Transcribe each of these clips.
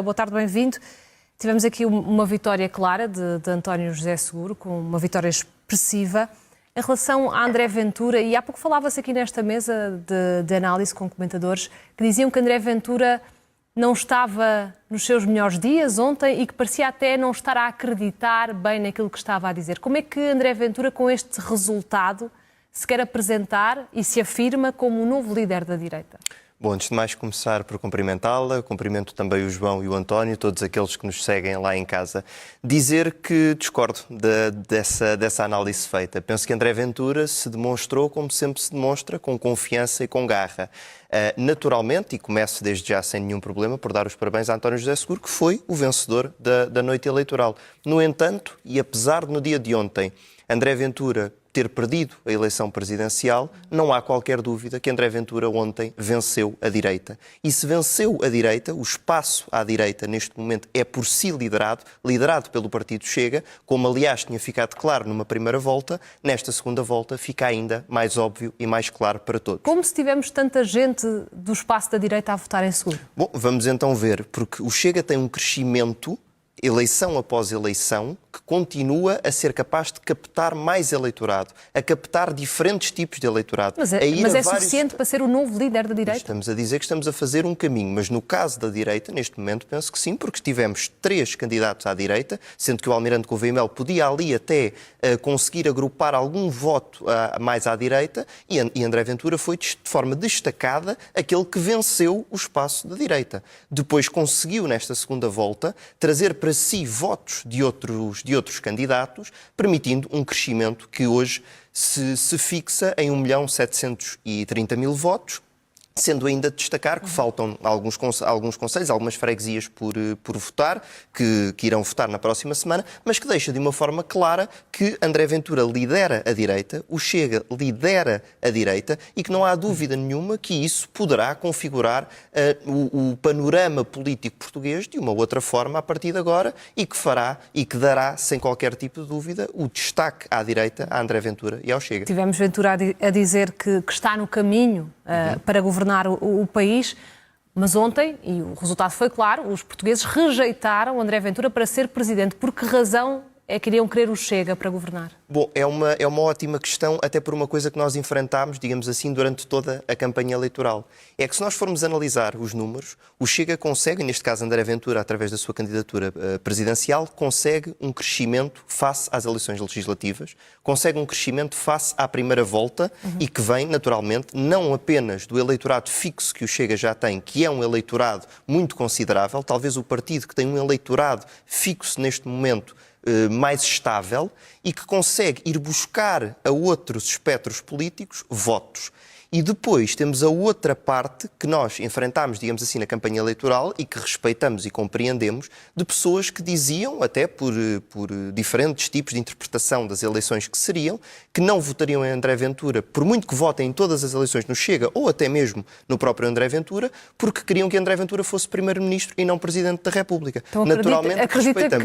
Boa tarde, bem-vindo. Tivemos aqui uma vitória clara de António José Seguro, com uma vitória expressiva. Em relação a André Ventura, e há pouco falava-se aqui nesta mesa de análise com comentadores que diziam que André Ventura não estava nos seus melhores dias ontem e que parecia até não estar a acreditar bem naquilo que estava a dizer. Como é que André Ventura, com este resultado, se quer apresentar e se afirma como o novo líder da direita? Bom, antes de mais começar por cumprimentá-la, cumprimento também o João e o António, todos aqueles que nos seguem lá em casa. Dizer que discordo dessa análise feita. Penso que André Ventura se demonstrou como sempre se demonstra, com confiança e com garra. Naturalmente, e começo desde já sem nenhum problema, por dar os parabéns a António José Seguro, que foi o vencedor da noite eleitoral. No entanto, e apesar de no dia de ontem André Ventura ter perdido a eleição presidencial, não há qualquer dúvida que André Ventura ontem venceu a direita. E se venceu a direita, o espaço à direita neste momento é por si liderado pelo Partido Chega, como aliás tinha ficado claro numa primeira volta, nesta segunda volta fica ainda mais óbvio e mais claro para todos. Como se tivemos tanta gente do espaço da direita a votar em Seguro? Bom, vamos então ver, porque o Chega tem um crescimento, eleição após eleição, que continua a ser capaz de captar mais eleitorado, a captar diferentes tipos de eleitorado. Mas é suficiente para ser o novo líder da direita? Estamos a dizer que estamos a fazer um caminho, mas no caso da direita, neste momento, penso que sim, porque tivemos 3 candidatos à direita, sendo que o Almirante Gouveia Melo podia ali até conseguir agrupar algum voto mais à direita, e André Ventura foi de forma destacada aquele que venceu o espaço da direita. Depois conseguiu, nesta segunda volta, trazer para si votos de outros candidatos, permitindo um crescimento que hoje se fixa em 1.730.000 votos, sendo ainda de destacar que faltam alguns concelhos, algumas freguesias por votar, que irão votar na próxima semana, mas que deixa de uma forma clara que André Ventura lidera a direita, o Chega lidera a direita e que não há dúvida nenhuma que isso poderá configurar o panorama político português de uma outra forma a partir de agora e que fará e que dará, sem qualquer tipo de dúvida, o destaque à direita, a André Ventura e ao Chega. Tivemos Ventura a dizer que está no caminho para governar o país, mas ontem, e o resultado foi claro, os portugueses rejeitaram André Ventura para ser presidente. Por que razão é que iriam querer o Chega para governar? Bom, é uma ótima questão, até por uma coisa que nós enfrentámos, digamos assim, durante toda a campanha eleitoral. É que se nós formos analisar os números, o Chega consegue, neste caso André Ventura, através da sua candidatura presidencial, consegue um crescimento face às eleições legislativas, consegue um crescimento face à primeira volta e que vem, naturalmente, não apenas do eleitorado fixo que o Chega já tem, que é um eleitorado muito considerável, talvez o partido que tem um eleitorado fixo neste momento mais estável e que consegue ir buscar a outros espectros políticos votos. E depois temos a outra parte que nós enfrentámos, digamos assim, na campanha eleitoral e que respeitamos e compreendemos, de pessoas que diziam, até por diferentes tipos de interpretação das eleições que seriam, que não votariam em André Ventura, por muito que votem em todas as eleições no Chega, ou até mesmo no próprio André Ventura, porque queriam que André Ventura fosse Primeiro-Ministro e não Presidente da República. Então, acredita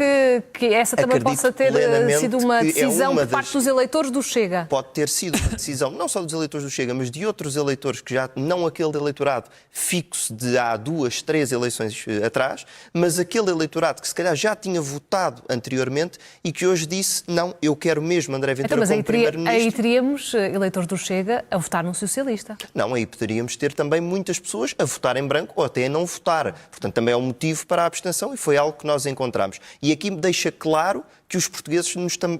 que essa também possa ter sido uma decisão por parte dos eleitores do Chega? Pode ter sido uma decisão, não só dos eleitores do Chega, mas de outros eleitores que já, não aquele eleitorado fixo de há 2, 3 eleições atrás, mas aquele eleitorado que se calhar já tinha votado anteriormente e que hoje disse, não, eu quero mesmo André Ventura como Primeiro-Ministro. Aí teríamos eleitores do Chega a votar num socialista. Não, aí poderíamos ter também muitas pessoas a votar em branco ou até a não votar. Portanto, também é um motivo para a abstenção e foi algo que nós encontramos. E aqui me deixa claro que os portugueses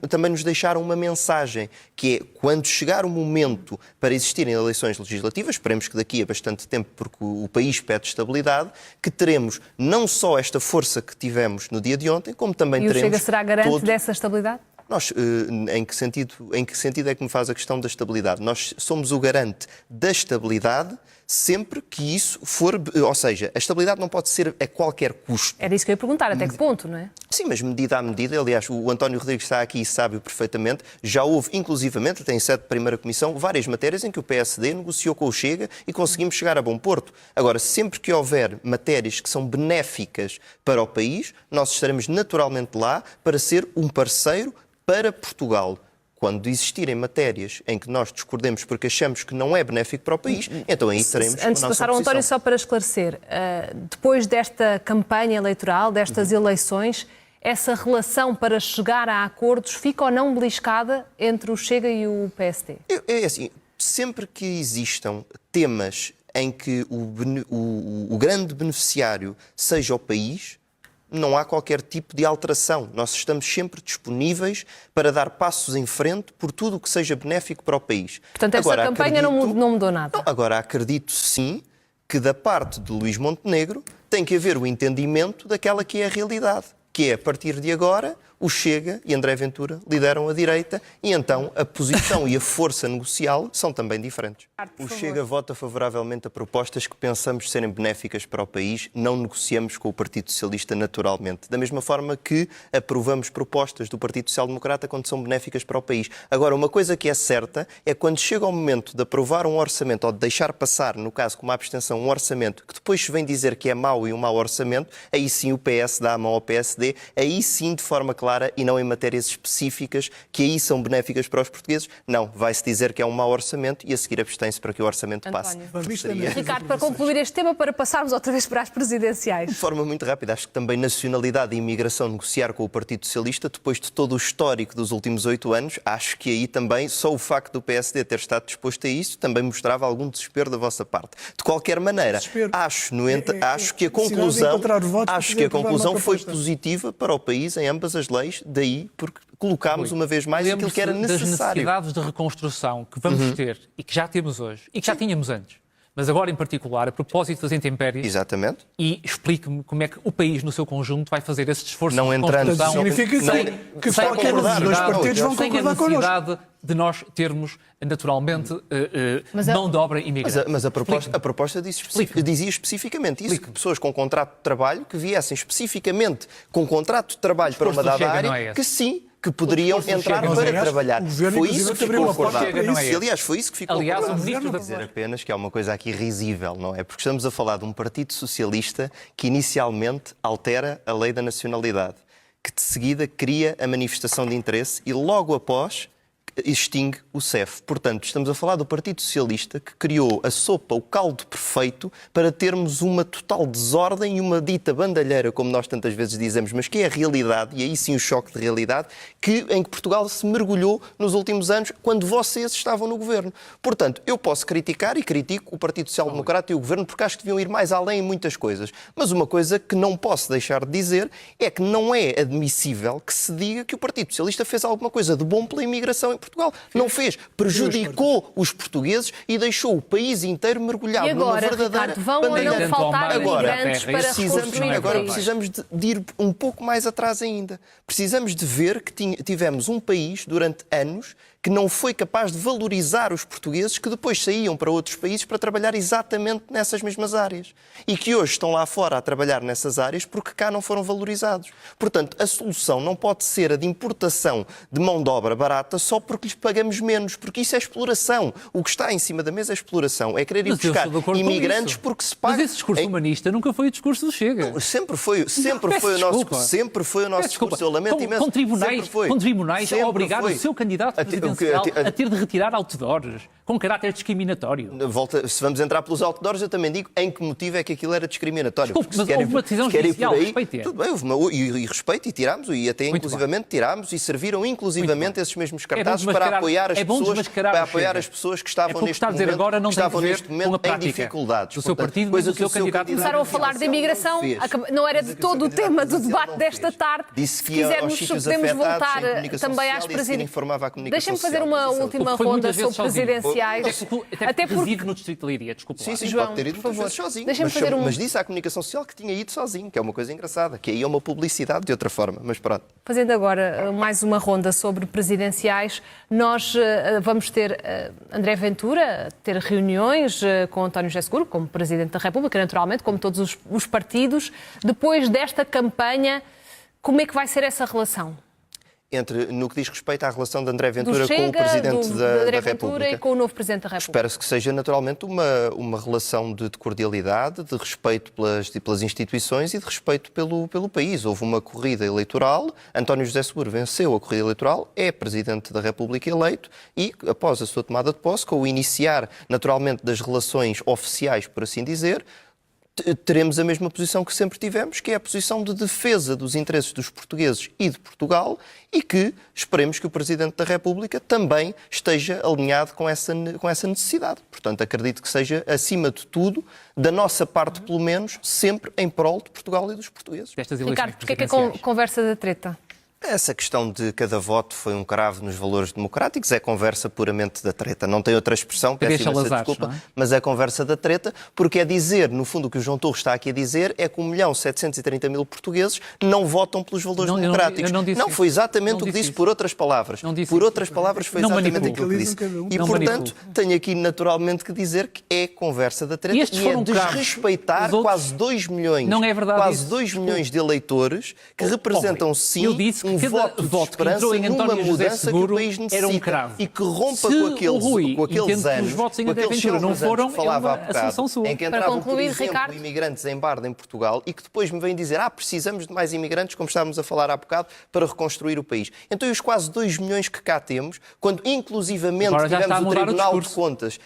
também nos deixaram uma mensagem, que é, quando chegar o momento para existirem eleições legislativas, esperemos que daqui a bastante tempo, porque o país pede estabilidade, que teremos não só esta força que tivemos no dia de ontem, como também teremos... E o Chega será garante dessa estabilidade? Nós, em que sentido é que me faz a questão da estabilidade? Nós somos o garante da estabilidade sempre que isso for... Ou seja, a estabilidade não pode ser a qualquer custo. Era isso que eu ia perguntar, até que ponto, não é? Sim, mas medida a medida. Aliás, o António Rodrigues está aqui e sabe perfeitamente. Já houve, inclusivamente, até em sede de primeira comissão, várias matérias em que o PSD negociou com o Chega e conseguimos chegar a bom porto. Agora, sempre que houver matérias que são benéficas para o país, nós estaremos naturalmente lá para ser um parceiro para Portugal. Quando existirem matérias em que nós discordemos porque achamos que não é benéfico para o país, então aí teremos a Antes de nossa passar ao António, posição. só para esclarecer, depois desta campanha eleitoral, destas eleições, essa relação para chegar a acordos fica ou não beliscada entre o Chega e o PSD? É assim, sempre que existam temas em que o grande beneficiário seja o país, não há qualquer tipo de alteração. Nós estamos sempre disponíveis para dar passos em frente por tudo o que seja benéfico para o país. Portanto, essa campanha não mudou nada. Não, agora, acredito sim que da parte de Luís Montenegro tem que haver o entendimento daquela que é a realidade, que é, a partir de agora, o Chega e André Ventura lideram a direita e então a posição e a força negocial são também diferentes. O Chega vota favoravelmente a propostas que pensamos serem benéficas para o país, não negociamos com o Partido Socialista naturalmente. Da mesma forma que aprovamos propostas do Partido Social Democrata quando são benéficas para o país. Agora, uma coisa que é certa é quando chega o momento de aprovar um orçamento ou de deixar passar, no caso com uma abstenção, um orçamento que depois se vem dizer que é mau e um mau orçamento, aí sim o PS dá a mão ao PSD, aí sim de forma clara e não em matérias específicas que aí são benéficas para os portugueses. Não, vai-se dizer que é um mau orçamento e a seguir abstém-se para que o orçamento passe. Ricardo, para concluir este tema, para passarmos outra vez para as presidenciais. De forma muito rápida, acho que também nacionalidade e imigração negociar com o Partido Socialista, depois de todo o histórico dos últimos 8 anos, acho que aí também, só o facto do PSD ter estado disposto a isso, também mostrava algum desespero da vossa parte. De qualquer maneira, acho que a conclusão foi positiva para o país em ambas as leis, daí porque colocámos uma vez mais aquilo que era necessário. Das necessidades de reconstrução que vamos ter e que já temos hoje e que já tínhamos antes. Mas agora, em particular, a propósito das intempéries. Exatamente. E explique-me como é que o país, no seu conjunto, vai fazer esse esforço não de entrando, reconstrução. Significa que qualquer um dos dois partidos vão sem a concordar connosco. necessidade de nós termos, naturalmente, mão de obra imigrante. Mas a proposta dizia especificamente isso, que pessoas com contrato de trabalho que viessem especificamente com contrato de trabalho para uma dada área, que sim, que poderiam entrar para trabalhar. Foi isso que ficou acordado. Aliás, foi isso que ficou acordado. O ministro da dizer apenas que há uma coisa aqui risível, não é? Porque estamos a falar de um Partido Socialista que inicialmente altera a lei da nacionalidade, que de seguida cria a manifestação de interesse e logo após extingue o CEF. Portanto, estamos a falar do Partido Socialista que criou a sopa, o caldo perfeito para termos uma total desordem e uma dita bandalheira, como nós tantas vezes dizemos, mas que é a realidade, e aí sim o choque de realidade, em que Portugal se mergulhou nos últimos anos quando vocês estavam no governo. Portanto, eu posso criticar e critico o Partido Social Democrata e o governo porque acho que deviam ir mais além em muitas coisas. Mas uma coisa que não posso deixar de dizer é que não é admissível que se diga que o Partido Socialista fez alguma coisa de bom pela imigração em Portugal. Não fez. Prejudicou os portugueses e deixou o país inteiro mergulhado numa verdadeira Ricardo, vão ou não faltar imigrantes para reconstruir o Agora país? precisamos de ir um pouco mais atrás ainda. Precisamos de ver que tivemos um país durante anos que não foi capaz de valorizar os portugueses que depois saíam para outros países para trabalhar exatamente nessas mesmas áreas. E que hoje estão lá fora a trabalhar nessas áreas porque cá não foram valorizados. Portanto, a solução não pode ser a de importação de mão de obra barata só porque lhes pagamos menos, porque isso é exploração. O que está em cima da mesa é exploração. É querer ir buscar imigrantes porque se paga. Mas esse discurso humanista nunca foi o discurso do Chega. Não, sempre foi o nosso discurso. Eu lamento imenso. Com tribunais a obrigar o seu candidato presidencial a ter de retirar outdoors com caráter discriminatório. Se vamos entrar pelos outdoors, eu também digo em que motivo é que aquilo era discriminatório. Desculpe, mas houve uma decisão judicial, respeite-a. Tudo bem, e respeito, e tirámos, e até inclusivamente tirámos, e serviram inclusivamente esses mesmos cartazes para apoiar as pessoas que estavam neste momento em dificuldades. Do seu partido, mas do seu candidato. Começaram a falar de imigração, não era de todo o tema do debate desta tarde. Disse que quisermos, podemos voltar também às presidenciais. Deixem-me fazer uma última ronda sobre presidenciais. Até porque reside no Distrito de Leiria, desculpa. Sim, pode ter ido muitas vezes sozinho. Mas disse à comunicação social que tinha ido sozinho, que é uma coisa engraçada, que aí é uma publicidade de outra forma, mas pronto. Fazendo agora mais uma ronda sobre presidenciais, nós vamos ter André Ventura, ter reuniões com António José Seguro, como Presidente da República, naturalmente, como todos os partidos. Depois desta campanha, como é que vai ser essa relação? no que diz respeito à relação de André Do Ventura com o Chega, Presidente do da André Ventura República. e com o novo Presidente da República. Espera-se que seja naturalmente uma relação de cordialidade, de respeito pelas instituições e de respeito pelo país. Houve uma corrida eleitoral, António José Seguro venceu a corrida eleitoral, é Presidente da República eleito e, após a sua tomada de posse, com o iniciar naturalmente das relações oficiais, por assim dizer, teremos a mesma posição que sempre tivemos, que é a posição de defesa dos interesses dos portugueses e de Portugal e que esperemos que o Presidente da República também esteja alinhado com essa necessidade. Portanto, acredito que seja, acima de tudo, da nossa parte, pelo menos, sempre em prol de Portugal e dos portugueses. Ricardo, porque é que a conversa da treta? Essa questão de cada voto foi um cravo nos valores democráticos, é conversa puramente da treta. Não tem outra expressão, peço imensa desculpa, mas é conversa da treta, porque é dizer, no fundo, o que o João Torres está aqui a dizer é que 1.730.000 portugueses não votam pelos valores democráticos. Não foi exatamente o que disse, por outras palavras. Por outras palavras foi exatamente aquilo que disse. E, portanto, tenho aqui naturalmente que dizer que é conversa da treta e é desrespeitar quase 2 milhões, quase 2 milhões de eleitores que representam, sim, um voto de esperança numa mudança que o país necessita e que rompa com aqueles anos, com aqueles não foram, que falava há bocado, em que entravam, por exemplo, imigrantes em Barda, em Portugal, e que depois me vêm dizer precisamos de mais imigrantes, como estávamos a falar há bocado, para reconstruir o país. Então, e os quase 2 milhões que cá temos, quando inclusivamente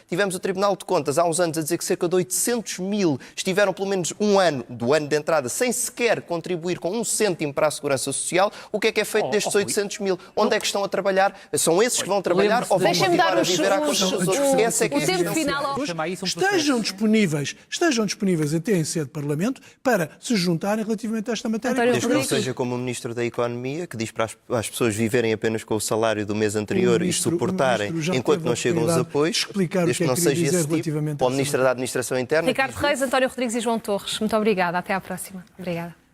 tivemos o Tribunal de Contas há uns anos a dizer que cerca de 800.000 estiveram pelo menos um ano, do ano de entrada, sem sequer contribuir com 1 cêntimo para a Segurança Social, o que é feito destes 800.000? Onde é que estão a trabalhar? São esses que vão trabalhar ou vão continuar a viver à custa dos outros? Essa é que é a tempo final. Estejam disponíveis até em sede de Parlamento para se juntarem relativamente a esta matéria. Desde que não seja como o Ministro da Economia, que diz para as pessoas viverem apenas com o salário do mês anterior e suportarem enquanto não chegam os apoios, desde que não seja esse tipo, para o Ministro da Administração Interna. Ricardo Reis, António Rodrigues e João Torres, muito obrigada. Até à próxima. Obrigada.